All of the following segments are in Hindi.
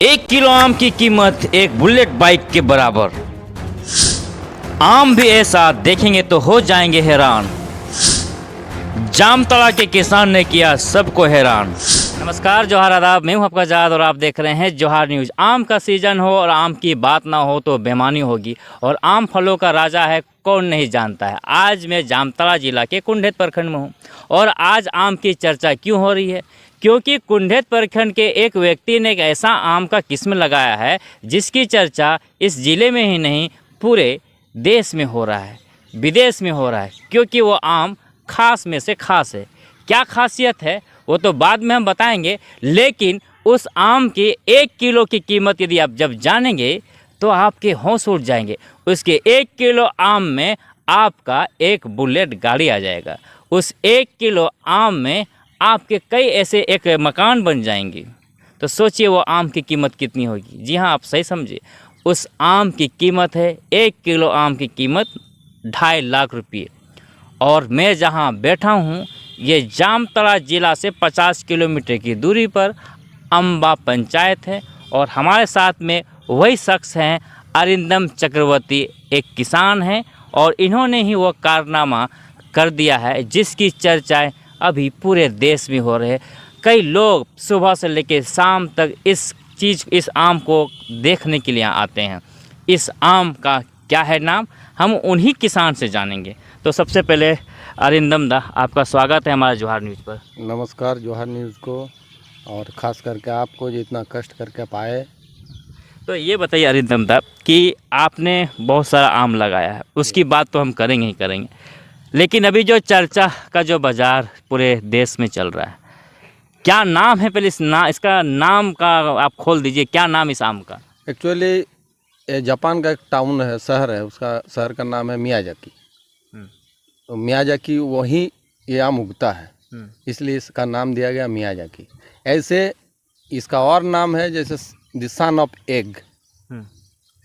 1 किलो आम की कीमत एक बुलेट बाइक के बराबर। आम भी ऐसा देखेंगे तो हो जाएंगे हैरान। जामतड़ा के किसान ने किया सबको हैरान। नमस्कार, जोहार, आदाब। मैं हूं आपका जाद और आप देख रहे हैं जोहार न्यूज़। आम का सीज़न हो और आम की बात ना हो तो बेमानी होगी, और आम फलों का राजा है, कौन नहीं जानता है। आज मैं जामतड़ा जिला के कुंडेत प्रखंड में हूं, और आज आम की चर्चा क्यों हो रही है? क्योंकि कुंडेत प्रखंड के एक व्यक्ति ने एक ऐसा आम का किस्म लगाया है जिसकी चर्चा इस ज़िले में ही नहीं पूरे देश में हो रहा है, विदेश में हो रहा है। क्योंकि वो आम खास में से खास है। क्या खासियत है वो तो बाद में हम बताएंगे, लेकिन उस आम की 1 किलो की कीमत यदि आप जब जानेंगे तो आपके होश उड़ जाएंगे। उसके 1 किलो आम में आपका एक बुलेट गाड़ी आ जाएगा। उस 1 किलो आम में आपके कई ऐसे एक मकान बन जाएंगे। तो सोचिए वो आम की कीमत कितनी होगी। जी हाँ, आप सही समझे। उस आम की कीमत है 1 किलो आम की कीमत 2.5 लाख रुपये। और मैं जहाँ बैठा हूँ ये जामतड़ा ज़िला से 50 किलोमीटर की दूरी पर अम्बा पंचायत है, और हमारे साथ में वही शख्स हैं अरिंदम चक्रवर्ती, एक किसान हैं, और इन्होंने ही वो कारनामा कर दिया है जिसकी चर्चाएं अभी पूरे देश में हो रहे हैं। कई लोग सुबह से लेकर शाम तक इस आम को देखने के लिए आते हैं। इस आम का क्या है नाम, हम उन्हीं किसान से जानेंगे। तो सबसे पहले अरिंदम दा, आपका स्वागत है हमारे जोहार न्यूज़ पर। नमस्कार जोहार न्यूज़ को, और ख़ास करके आपको जो इतना कष्ट करके पाए। तो ये बताइए अरिंदम दा कि आपने बहुत सारा आम लगाया है, उसकी बात तो हम करेंगे ही करेंगे, लेकिन अभी जो चर्चा का जो बाज़ार पूरे देश में चल रहा है, क्या नाम है? पहले इसका नाम का आप खोल दीजिए, क्या नाम इस आम का? एक्चुअली जापान का एक टाउन है, शहर है, उसका शहर का नाम है मियाजाकी। तो मियाजाकी वहीं ये आम उगता है, इसलिए इसका नाम दिया गया मियाजाकी। ऐसे इसका और नाम है जैसे the son of egg.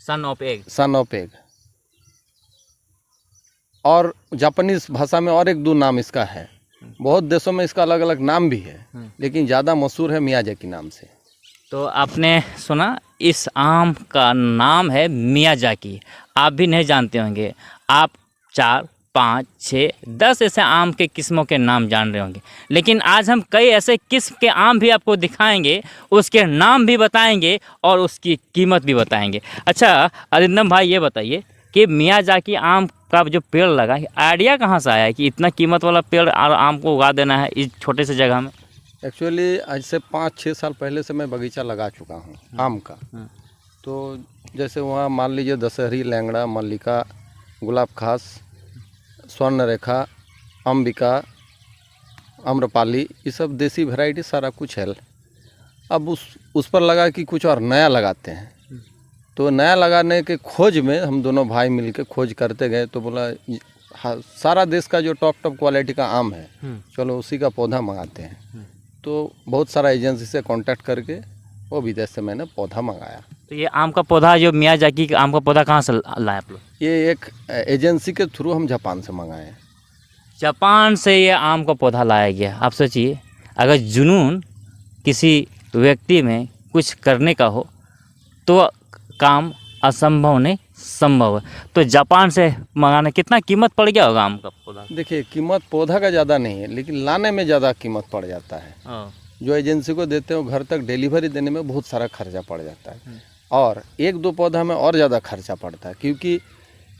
Son of egg. Son of egg. और जापानीज भाषा में और 1-2 नाम इसका है। बहुत देशों में इसका अलग अलग नाम भी है, लेकिन ज़्यादा मशहूर है मियाजाकी नाम से। तो आपने सुना, इस आम का नाम है मियाजाकी। आप भी नहीं जानते होंगे। आप 4, 5, 6, 10 ऐसे आम के किस्मों के नाम जान रहे होंगे, लेकिन आज हम कई ऐसे किस्म के आम भी आपको दिखाएंगे, उसके नाम भी बताएंगे और उसकी कीमत भी बताएंगे। अच्छा अरिंदम भाई, ये बताइए कि मियाजाकी आम का जो पेड़ लगा है, आइडिया कहाँ से आया है कि इतना कीमत वाला पेड़ और आम को उगा देना है इस छोटे से जगह में? एक्चुअली आज से 5-6 साल पहले से मैं बगीचा लगा चुका हूँ आम का। तो जैसे वहाँ मान लीजिए दशहरी, लैंगड़ा, मल्लिका, गुलाब खास, स्वर्ण रेखा, अंबिका, आम्रपाली, ये सब देसी वैरायटी सारा कुछ है। अब उस पर लगा कि कुछ और नया लगाते हैं। तो नया लगाने के खोज में हम दोनों भाई मिलके खोज करते गए, तो बोला सारा देश का जो टॉप क्वालिटी का आम है, चलो उसी का पौधा मंगाते हैं। तो बहुत सारा एजेंसी से कांटेक्ट करके वो विदेश से मैंने पौधा मंगाया। तो ये आम का पौधा, जो मियाजाकी का आम का पौधा, कहाँ से लाए आप लोग? ये एक एजेंसी के थ्रू हम जापान से मंगाए। जापान से ये आम का पौधा लाया गया। आप सोचिए, अगर जुनून किसी व्यक्ति में कुछ करने का हो तो काम असंभव नहीं संभव है। तो जापान से मंगाने कितना कीमत पड़ गया होगा आम का पौधा? देखिए, कीमत पौधा का ज़्यादा नहीं है, लेकिन लाने में ज़्यादा कीमत पड़ जाता है। जो एजेंसी को देते हैं वो घर तक डिलीवरी देने में बहुत सारा खर्चा पड़ जाता है, और 1-2 पौधा में और ज़्यादा खर्चा पड़ता है, क्योंकि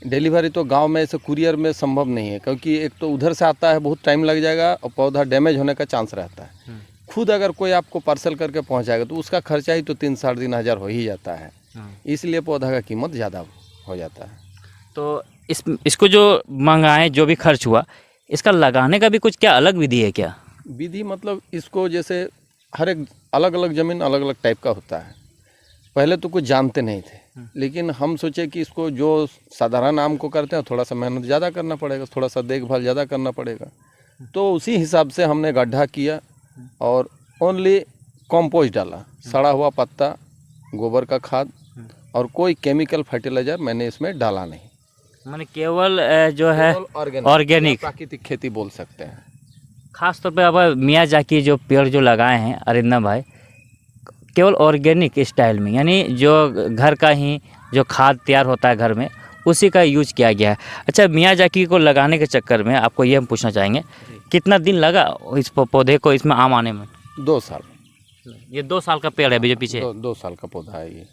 डिलीवरी तो गांव में ऐसे कुरियर में संभव नहीं है, क्योंकि एक तो उधर से आता है, बहुत टाइम लग जाएगा, और पौधा डैमेज होने का चांस रहता है। खुद अगर कोई आपको पार्सल करके पहुंचाएगा तो उसका खर्चा ही तो 3-3.5 हज़ार हो ही जाता है। इसलिए पौधा का कीमत ज़्यादा हो जाता है। तो इसको जो मंगाए, जो भी खर्च हुआ, इसका लगाने का भी कुछ क्या अलग विधि है क्या? विधि मतलब इसको जैसे हर एक अलग अलग ज़मीन अलग अलग टाइप का होता है। पहले तो कुछ जानते नहीं थे, लेकिन हम सोचे कि इसको जो साधारण आम को करते हैं थोड़ा सा मेहनत ज़्यादा करना पड़ेगा, थोड़ा सा देखभाल ज़्यादा करना पड़ेगा। तो उसी हिसाब से हमने गड्ढा किया और ओनली कंपोस्ट डाला, सड़ा हुआ पत्ता, गोबर का खाद, और कोई केमिकल फर्टिलाइज़र मैंने इसमें डाला नहीं। माने केवल जो है ऑर्गेनिक प्राकृतिक खेती बोल सकते हैं। खास तौर पे अब मियाजाकी जो पेड़ जो लगाए हैं अरिंदम भाई, केवल ऑर्गेनिक स्टाइल में, यानी जो घर का ही जो खाद तैयार होता है घर में, उसी का यूज किया गया है। अच्छा, मियाजाकी को लगाने के चक्कर में आपको ये हम पूछना चाहेंगे, कितना दिन लगा इस पौधे को इसमें आम आने में? 2 साल। ये 2 साल का पेड़ है अभी जो पीछे? 2 साल का पौधा है ये।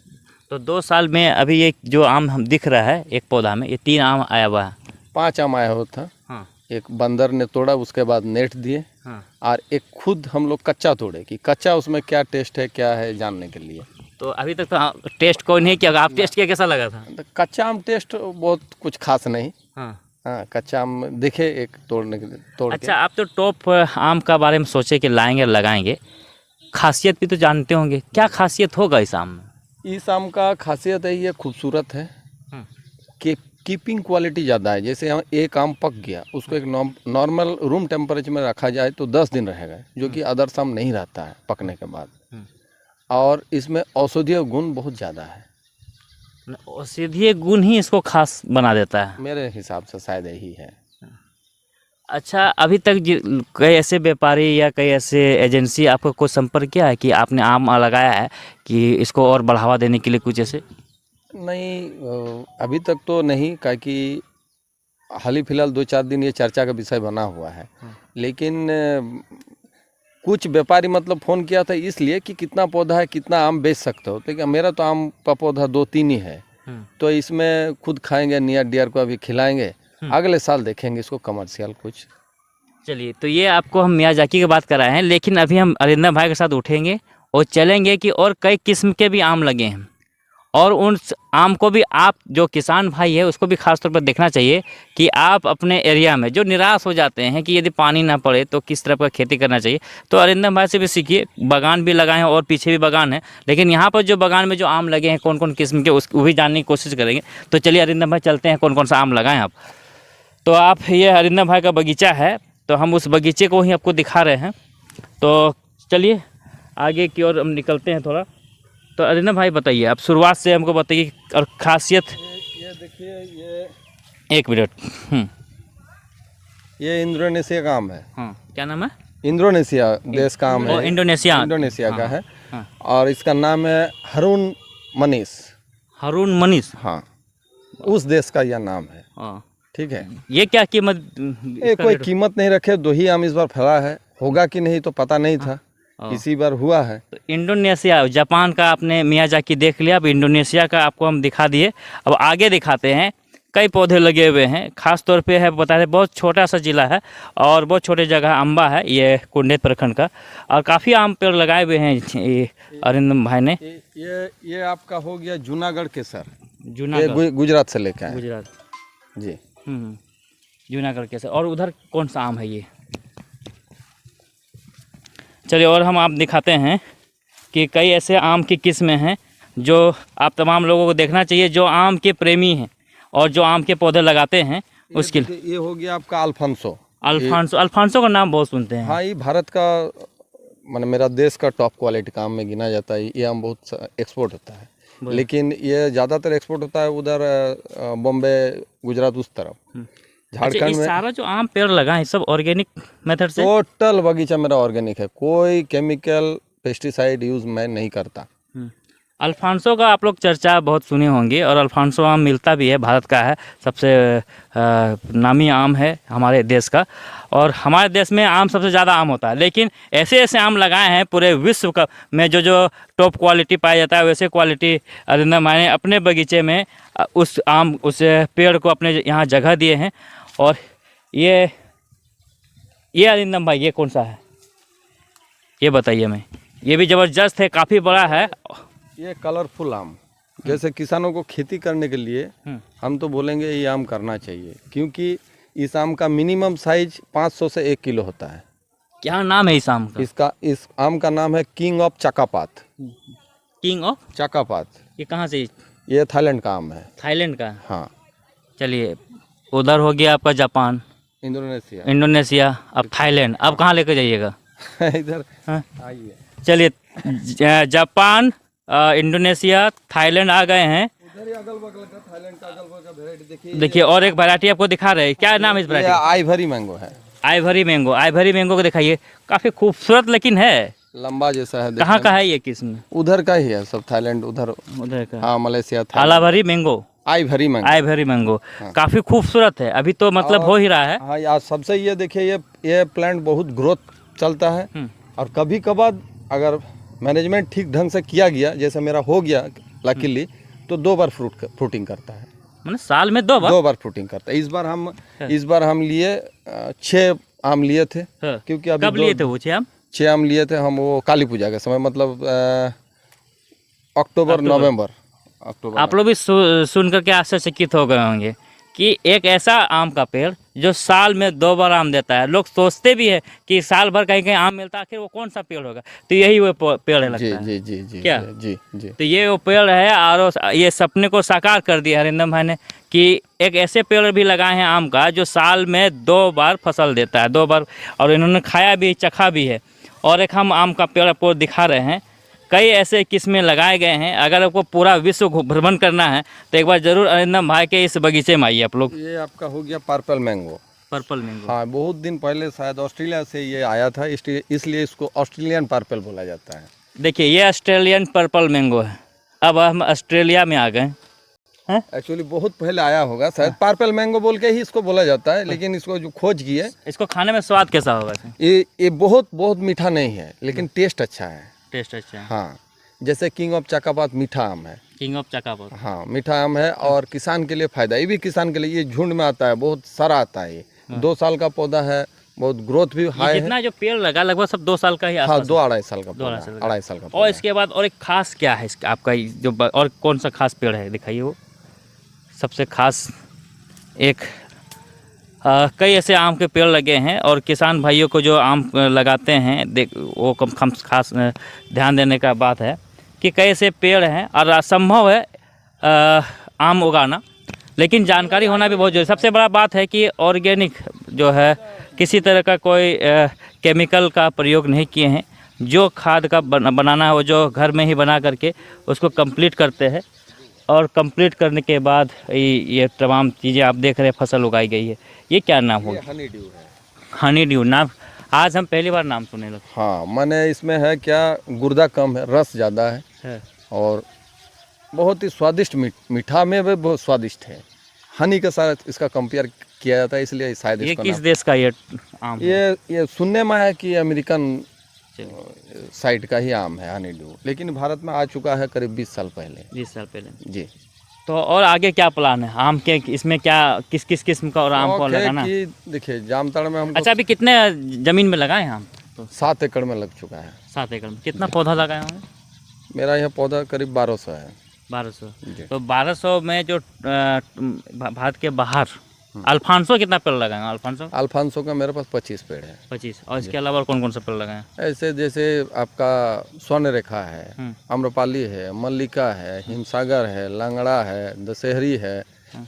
तो 2 साल में अभी ये जो आम हम दिख रहा है एक पौधा में, ये 3 आम आया हुआ है। 5 आम आया हुआ था। हाँ एक बंदर ने तोड़ा, उसके बाद नेट दिए, हाँ। और एक खुद हम लोग कच्चा तोड़े कि कच्चा उसमें क्या टेस्ट है क्या है जानने के लिए। तो अभी तक तो टेस्ट कोई नहीं किया, आप टेस्ट किया, कैसा लगा था? तो कच्चा आम टेस्ट बहुत कुछ खास नहीं। हाँ हाँ, कच्चा आम दिखे एक तोड़ने के तोड़ अच्छा, आप तो टॉप आम का बारे में सोचे कि लाएंगे लगाएंगे, खासियत भी तो जानते होंगे, क्या खासियत होगा इस आम में? इस आम का खासियत है ये खूबसूरत है कि कीपिंग क्वालिटी ज़्यादा है। जैसे हम एक आम पक गया, उसको एक नॉर्मल रूम टेम्परेचर में रखा जाए तो 10 दिन रहेगा, जो कि अदर्स आम नहीं रहता है पकने के बाद। और इसमें औषधीय गुण बहुत ज़्यादा है। औषधीय गुण ही इसको खास बना देता है मेरे हिसाब से शायद यही है। अच्छा, अभी तक कई ऐसे व्यापारी या कई ऐसे एजेंसी आपको कोई संपर्क किया है कि आपने आम लगाया है कि इसको और बढ़ावा देने के लिए कुछ ऐसे? नहीं, अभी तक तो नहीं, क्योंकि हाल ही फिलहाल 2-4 दिन ये चर्चा का विषय बना हुआ है। लेकिन कुछ व्यापारी मतलब फ़ोन किया था इसलिए कि कितना पौधा है, कितना आम बेच सकते हो। तो मेरा तो आम का पौधा 2-3 ही है, तो इसमें खुद खाएंगे, नियर डियर को अभी खिलाएंगे, अगले साल देखेंगे इसको कमर्शियल कुछ। चलिए, तो ये आपको हम मियाजाकी की बात कराए हैं, लेकिन अभी हम अरिंदम भाई के साथ उठेंगे और चलेंगे कि और कई किस्म के भी आम लगे हैं, और उन आम को भी आप जो किसान भाई है उसको भी खास तौर पर देखना चाहिए कि आप अपने एरिया में जो निराश हो जाते हैं कि यदि पानी ना पड़े तो किस तरह का खेती करना चाहिए, तो अरिंदम भाई से भी सीखिए। बागान भी लगाए हैं और पीछे भी बागान है, लेकिन यहाँ पर जो बागान में जो आम लगे हैं कौन कौन किस्म के, वो भी जानने की कोशिश करेंगे। तो चलिए अरिंदम भाई, चलते हैं, कौन कौन सा आम लगाएं आप। तो आप, ये अरिंदम भाई का बगीचा है, तो हम उस बगीचे को ही आपको दिखा रहे हैं। तो चलिए आगे की ओर हम निकलते हैं थोड़ा। तो अरिंदम भाई बताइए, आप शुरुआत से हमको बताइए और खासियत। ये देखिए, ये 1 मिनट। ये इंडोनेशिया का आम है। हाँ, क्या नाम है? इंडोनेशिया देश का आम है। इंडोनेशिया का है। और इसका नाम है हारून मनीष। हारून मनीष? हाँ, उस देश का यह नाम है। ठीक है। ये क्या कीमत? ये कोई कीमत नहीं रखे, 2 ही आम इस बार फला है, होगा कि नहीं तो पता नहीं था, इसी बार हुआ है। तो इंडोनेशिया, जापान का आपने मियाजाकी देख लिया, अब इंडोनेशिया का आपको हम दिखा दिए। अब आगे दिखाते हैं, कई पौधे लगे हुए हैं, खास तौर पे है बता रहे, बहुत छोटा सा जिला है और बहुत छोटे जगह अम्बा है ये कुंडेत प्रखंड का, और काफ़ी आम पेड़ लगाए हुए हैं ये अरिंदम भाई ने। ये आपका हो गया जूनागढ़ केसर। जूनागढ़ गुजरात से लेकर आए। गुजरात जी। जूनागढ़ केसर। और उधर कौन सा आम है ये? चलिए, और हम आप दिखाते हैं कि कई ऐसे आम की किस्में हैं जो आप तमाम लोगों को देखना चाहिए, जो आम के प्रेमी हैं और जो आम के पौधे लगाते हैं उसके। ये हो गया आपका अल्फांसो। अल्फांसो का नाम बहुत सुनते हैं। हाँ, ये भारत का, माने मेरा देश का टॉप क्वालिटी का आम में गिना जाता है। ये आम बहुत एक्सपोर्ट होता है, लेकिन ये ज़्यादातर एक्सपोर्ट होता है उधर बॉम्बे, गुजरात, उस तरफ। झारखंड में सारा जो आम पेड़ लगा है सब ऑर्गेनिक मेथड से? टोटल बगीचा मेरा ऑर्गेनिक है, कोई केमिकल पेस्टिसाइड यूज़ मैं नहीं करता। अल्फांसो का आप लोग चर्चा बहुत सुने होंगे, और अल्फांसो आम मिलता भी है, भारत का है, सबसे नामी आम है हमारे देश का, और हमारे देश में आम सबसे ज़्यादा आम होता है। लेकिन ऐसे ऐसे आम लगाए हैं पूरे विश्व का में जो जो टॉप क्वालिटी पाया जाता है, वैसे क्वालिटी अरिंदम भाई ने अपने बगीचे में उस पेड़ को अपने यहाँ जगह दिए हैं। और ये अरिंदम भाई, ये कौन सा है, ये बताइए हमें। ये भी ज़बरदस्त है, काफ़ी बड़ा है। ये कलरफुल आम, जैसे किसानों को खेती करने के लिए हम तो बोलेंगे ये आम करना चाहिए, क्योंकि इस आम का मिनिमम साइज 500 से 1 किलो होता है। क्या नाम है इस आम का? इस आम का नाम है king of Chakapat. King of Chakapat. ये कहाँ से? ये थाईलैंड का आम है। थाईलैंड का? हाँ। चलिए, उधर हो गया आपका जापान, इंडोनेशिया, अब थाईलैंड, अब कहाँ लेकर जाइएगा? इधर आइए। चलिए, जापान, इंडोनेशिया, थाईलैंड आ गए हैं। उधर अगल बगल का थाईलैंड का अगल बगल का वैरायटी देखिए, और एक वैरायटी आपको दिखा रहे हैं, क्या नाम है इस वैरायटी? आइवरी मैंगो है। आइवरी मैंगो को दिखाइए, काफ़ी खूबसूरत लेकिन है। लंबा जैसा है। कहाँ का है ये किस्म? उधर का ही है, सब थाईलैंड उधर। उधर का हाँ, मलेशिया था। आलाभरी mango, ivory mango. Ivory mango हाँ। काफी खूबसूरत है, अभी तो मतलब हो ही रहा है। हाँ यार, सबसे ये देखिए, ये प्लांट बहुत ग्रोथ चलता है। और कभी कभार अगर मैनेजमेंट ठीक ढंग से किया गया, जैसे मेरा हो गया लकीली, तो 2 बार फ्रूटिंग करता है। मतलब साल में 2 बार? 2 बार फ्रूटिंग करता है। इस बार हम लिए 6 आम लिए थे। हाँ। क्योंकि अभी कब लिए थे वो 6 आम? 6 आम लिए थे हम, वो काली पूजा के समय, मतलब अक्टूबर नवंबर अक्टूबर। आप लोग भी सुन करके आश्चर्यचकित हो गए होंगे कि एक ऐसा आम का पेड़ जो साल में 2 बार आम देता है। लोग सोचते भी है कि साल भर कहीं कहीं आम मिलता है, आखिर वो कौन सा पेड़ होगा? तो यही वो पेड़ है, लगता जी है। जी जी जी क्या? जी जी। तो ये वो पेड़ है, और ये सपने को साकार कर दिया हरिंदम भाई ने कि एक ऐसे पेड़ भी लगाए हैं आम का जो साल में 2 बार फसल देता है, 2 बार। और इन्होंने खाया भी, चखा भी है। और एक हम आम का पेड़ आपको दिखा रहे हैं, कई ऐसे किस्में लगाए गए हैं। अगर आपको पूरा विश्व भ्रमण करना है तो एक बार जरूर अरिंदम भाई के इस बगीचे में आइए आप लोग। ये आपका हो गया पर्पल मैंगो। Purple mango. हाँ, बहुत दिन पहले शायद ऑस्ट्रेलिया से ये आया था, इसलिए इसको ऑस्ट्रेलियन पर्पल बोला जाता है। देखिए, ये ऑस्ट्रेलियन पर्पल मैंगो है। अब हम ऑस्ट्रेलिया में आ गए हैं। एक्चुअली बहुत पहले आया होगा शायद, पर्पल मैंगो बोल के ही इसको बोला जाता है। लेकिन इसको जो खोज की है, इसको खाने में स्वाद कैसा होगा? ये बहुत मीठा नहीं है, लेकिन टेस्ट अच्छा है। टेस्ट अच्छा है। हाँ, जैसे किंग ऑफ चाकापात मीठा आम है। King of Chakapat. हाँ, मीठा आम है और किसान के लिए फायदा। ये भी किसान के लिए, ये झुंड में आता है, बहुत सारा आता है। ये 2 साल का पौधा है, बहुत ग्रोथ भी हाई है। जितना जो पेड़ लगा लगभग सब 2 साल का ही हाँ, आसपास। 2-2.5 साल का 2-2.5 पौधा, साल का। 2.5 साल का और पौधा। इसके बाद और एक खास क्या है इसका आपका जो और कौन सा खास पेड़ है, दिखाइए वो सबसे खास। एक कई ऐसे आम के पेड़ लगे हैं और किसान भाइयों को जो आम लगाते हैं वो कम खास ध्यान देने का बात है कि कई ऐसे पेड़ हैं और असंभव है आम उगाना, लेकिन जानकारी होना भी बहुत जरूरी। सबसे बड़ा बात है कि ऑर्गेनिक जो है, किसी तरह का कोई केमिकल का प्रयोग नहीं किए हैं। जो खाद का बनाना है वो जो घर में ही बना करके उसको कंप्लीट करते हैं। और कंप्लीट करने के बाद ये तमाम चीज़ें आप देख रहे हैं, फसल उगाई गई है। ये क्या नाम होगा? हनी ड्यू है। हनी ड्यू नाम, आज हम पहली बार नाम सुने लोग। हाँ, माने इसमें है क्या, गुर्दा कम है, रस ज़्यादा है और बहुत ही स्वादिष्ट, मीठा में भी बहुत स्वादिष्ट है। हनी के साथ इसका कंपेयर किया जाता है, इसलिए शायद ये इसका किस देश का ये आम है? ये सुनने में है कि अमेरिकन साइड का ही आम है हनी ड्यू, लेकिन भारत में आ चुका है करीब 20 साल पहले। 20 साल पहले जी। तो और आगे क्या प्लान है आम के? इसमें क्या किस किस्म का और आम को लगाना? देखिए, जामताड़ में हम। अच्छा, अभी कितने जमीन में लगाए हैं आम? तो 7 एकड़ में लग चुका है। 7 एकड़ में कितना पौधा लगाए होंगे? मेरा यहाँ पौधा करीब 1200 है। 1200। जी। तो 1200 में जो भारत के बाहर अल्फांसो कितना पेड़ लगाए हैं? अल्फांसो का मेरे पास 25 पेड़ है। 25। और इसके अलावा कौन कौन सा पेड़ लगाए हैं? ऐसे जैसे आपका स्वर्ण रेखा है, आम्रपाली है, मल्लिका है, हिमसागर है, लंगड़ा है, दशहरी है,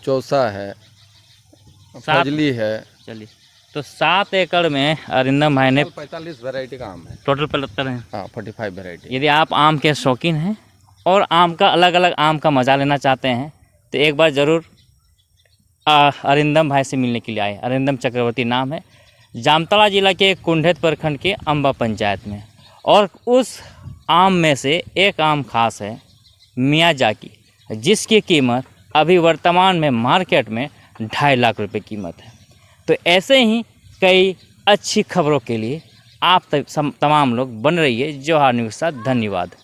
चौसा है, फजली है। चलिए, तो 7 एकड़ में अरिंदम भाई ने 45 वैरायटी का आम है। टोटल 75 है। हाँ, 45 वैरायटी। यदि आप आम के शौकीन हैं और आम का अलग अलग आम का मज़ा लेना चाहते हैं तो एक बार ज़रूर अरिंदम भाई से मिलने के लिए आए। अरिंदम चक्रवर्ती नाम है, जामताड़ा जिला के कुंडेत प्रखंड के अम्बा पंचायत में। और उस आम में से एक आम खास है मियाजाकी, जिसकी कीमत अभी वर्तमान में मार्केट में 2.5 लाख रुपए कीमत है। तो ऐसे ही कई अच्छी खबरों के लिए आप तमाम लोग बन रहिए जोहार न्यूज़ के साथ। धन्यवाद।